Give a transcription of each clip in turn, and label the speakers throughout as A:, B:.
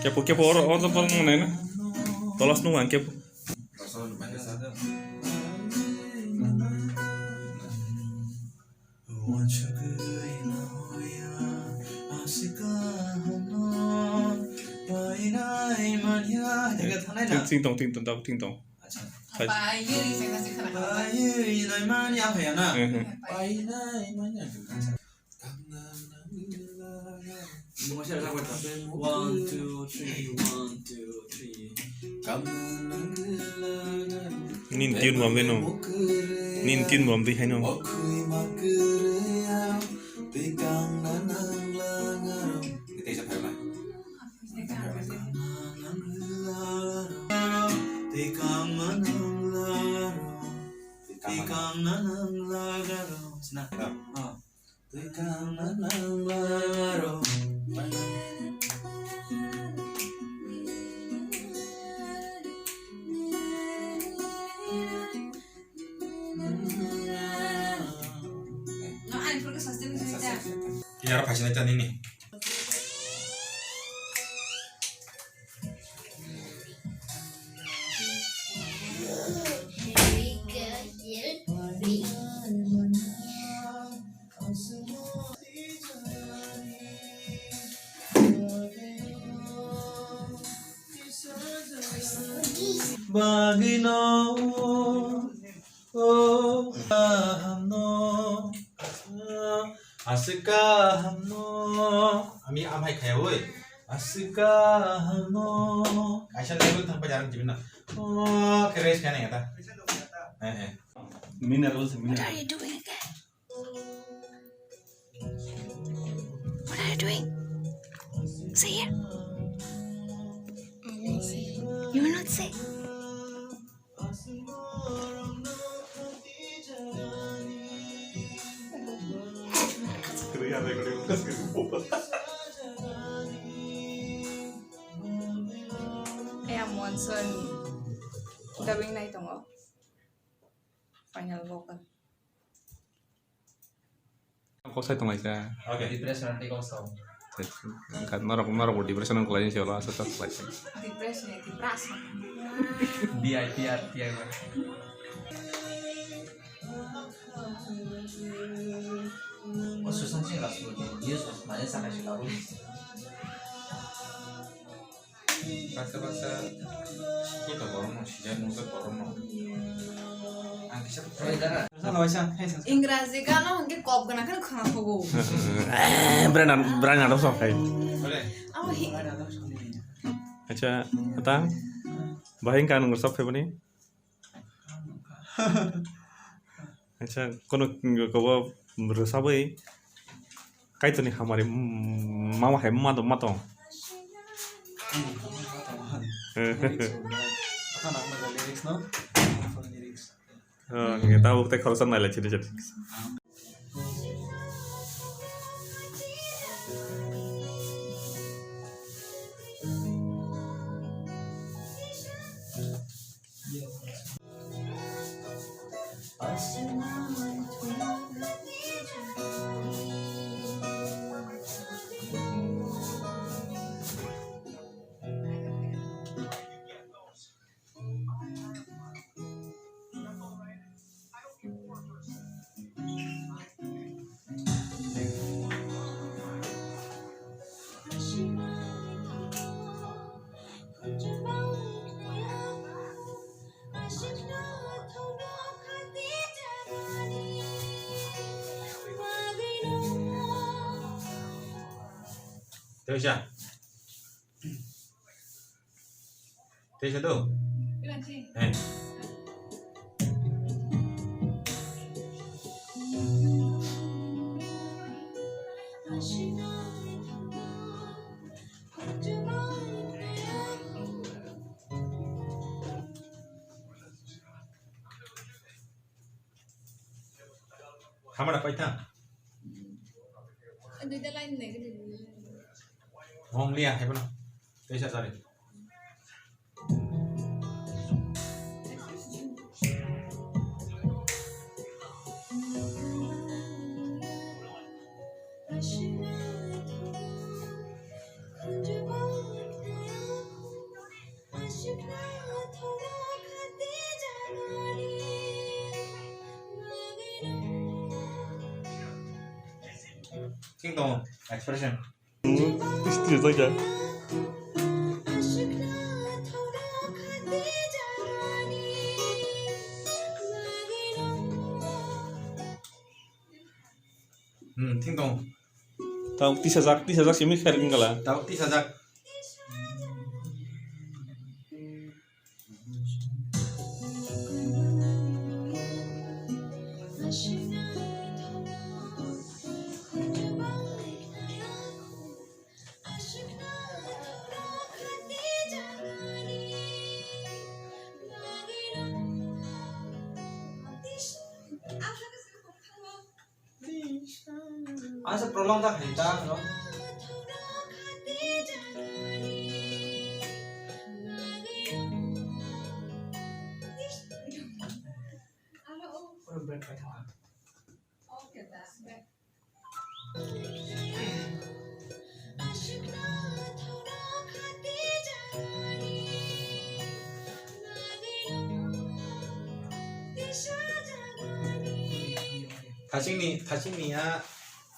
A: Kepo orang tempat mana na? Tolos nungan kepo. Ting tong.
B: One, two, three.
A: Nintiun bom beno. Nintiun bom di heno.
C: Kita bisa pernah. Biar pasien aja ini.
B: Bagino, oh, hamno, asika hamno, ami amai kaya woi, asika hamno, aisyah level tanpa jarang jibna, oh, keres kan ya ta, minerals.
D: What are you doing again? What are you doing? Say it. You will not say.
E: Monsoon dubbing na ito mo. Final vocal.
A: Kau saya tengah aja.
B: Oke, depresi nanti kau tahu.
A: Kan marok depression ang kulayan siya lah satu kelas.
E: Depresi.
B: Dia gue. Oh, susah sih nggak sebelumnya. Dia sebenarnya sangat sih tahu.
C: Bahasa kita baru mau siapa musuh baru mau. Angki siapa?
E: Inggris ka no hangge kop gana kan khana hogo.
A: Brand ada sok kai.
C: Boleh.
E: Amo hi.
A: Acha, atang. Bahing kan ngusap fe bani. Acha, kono kau berusaha kai tu ni हमारे mama है matong. Nggak tahu kita kalau sana lah jadi.
C: Terusnya tuh. Kamu dapat itu?
E: Duita line ne ke
C: Hong liya, hay pala. Terusnya sorry.
B: 킹동 expression.
A: This like that.
B: 팅동.
A: Tahu tisajak simi kharing kala.
B: Tahu ti sajak.
C: Asa prolong tak kita no.
B: Thasing ni ya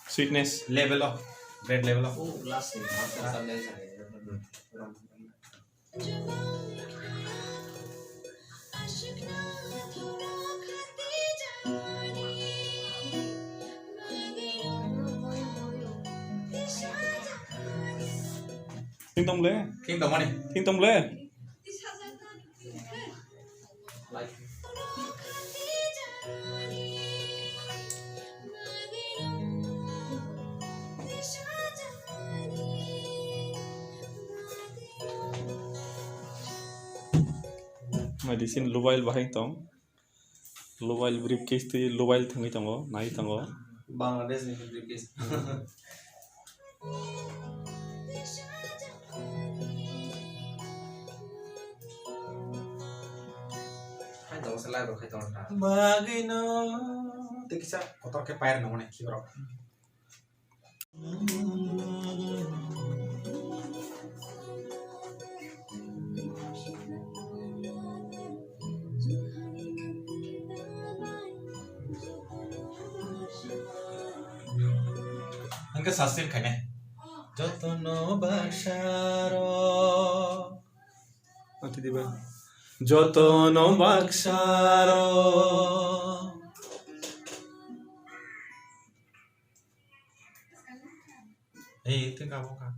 A: Sweetness.
B: level of bread level of.
C: Oh last ni. Sampai saya.
A: Ting tong le.
B: 킹동 mana?
A: Ting tong le.
C: Like
A: Medicine mobile bahai tong. Mobile briefcase tu mobile thangi tongo, nai tongo.
C: Bangladesh ni briefcase. Hai dong selai bro, hai dong ta.
B: Magino. Te kisah kotor ke pair namanya kibro. Angka sasin kayaknya. Jotono baksaro.
A: Nanti tiba. Jotono baksaro.
B: Itu kamu kan.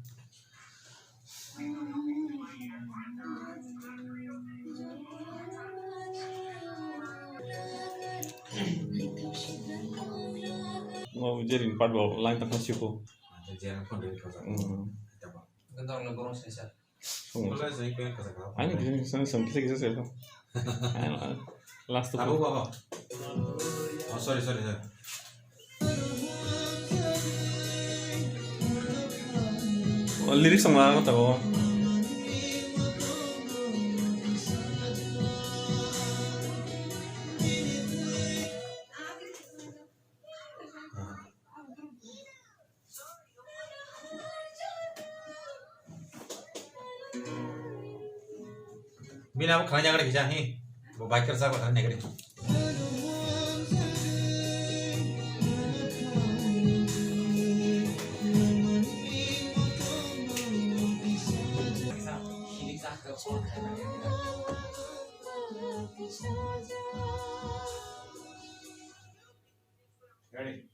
A: Mau jerin part bawa line tak masih ko.
B: Jangan pun dari kau.
C: Gentong negorong saya.
B: Kalau saya pengen kau cakap.
A: Ani kita sama kita sel. Last tu.
B: Tahu apa? Oh sorry.
A: Lirik sama apa tahu?
B: Bina aku kerana jangan kisah ni. Biker saya kerana negeri. Ready?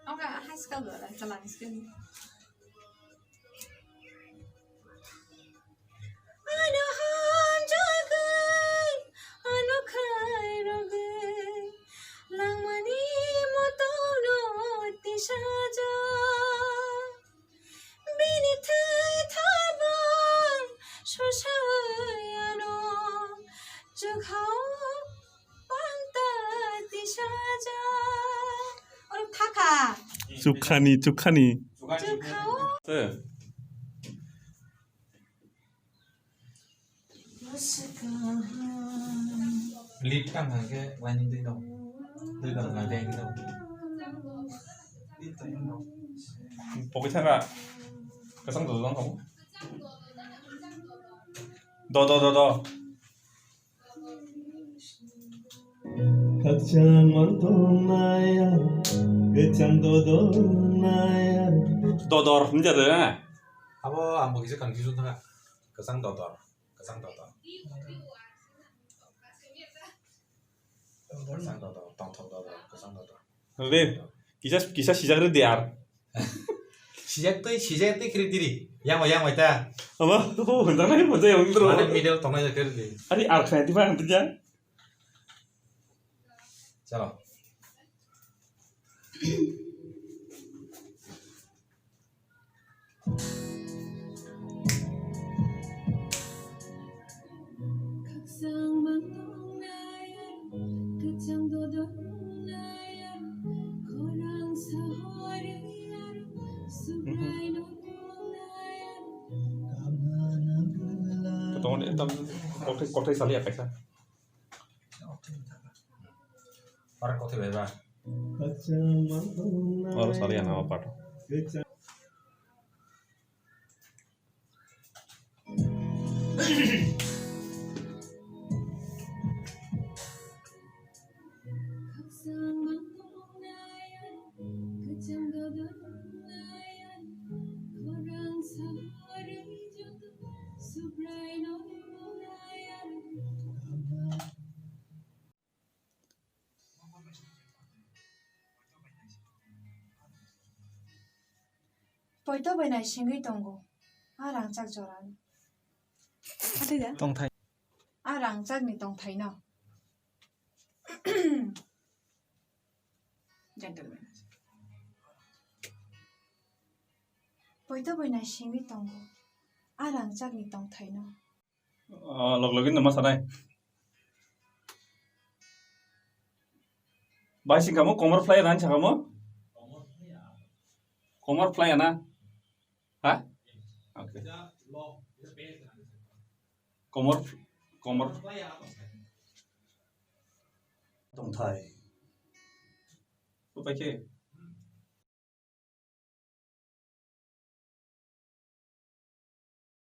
E: Okay, high school rồi, cho lành skin.
A: Cukkani, cukkani.
C: Suka
E: Chưa khâu.
A: Tuh.
C: Lip kan ke lining tu dong. Tu dong lining tu dong.
A: 보기 생각. 그 정도 넌 거. 너.
F: Kacang mantonaya, kacang dodonaya.
A: 너너 문제를.
C: Apa ambo kisah kan kisah tu kan. Kesang dodor. Kesang dodor. Kesang dodor. Tong dodor. Kesang dodor.
A: 그래. 기사 시작을 돼 알.
C: 시작 tu kiri diri. Yang mau ta.
A: 아마 그거 혼자나 해 보자
C: Mana
A: 형들어.
C: middle tong aja kiri diri.
A: 아니 알카야 디바 안 되냐?
C: Chalo.
A: 보통은 일단 꼬태 살이야 백사.
C: Orang kau tu berapa?
F: Kacang mantonaya.
A: 바로 살이야 나와 바로.
F: Kacang
E: Bồi tớ bên này xin cái đồng hồ. À rằng chắc cho ra. À đây đấy.
A: 동타이.
E: À rằng chắc này đồng thấy nào. Gentlemen. Bồi tớ bên này xin cái đồng hồ. À rằng chắc này đồng thấy nào.
A: लगलगिन नमा सानाय. बाइसिं कामो कमर fly रान छकामो. कमर fly आना. हा? Okay. कमर
F: 동타이.
A: 또 빠이케.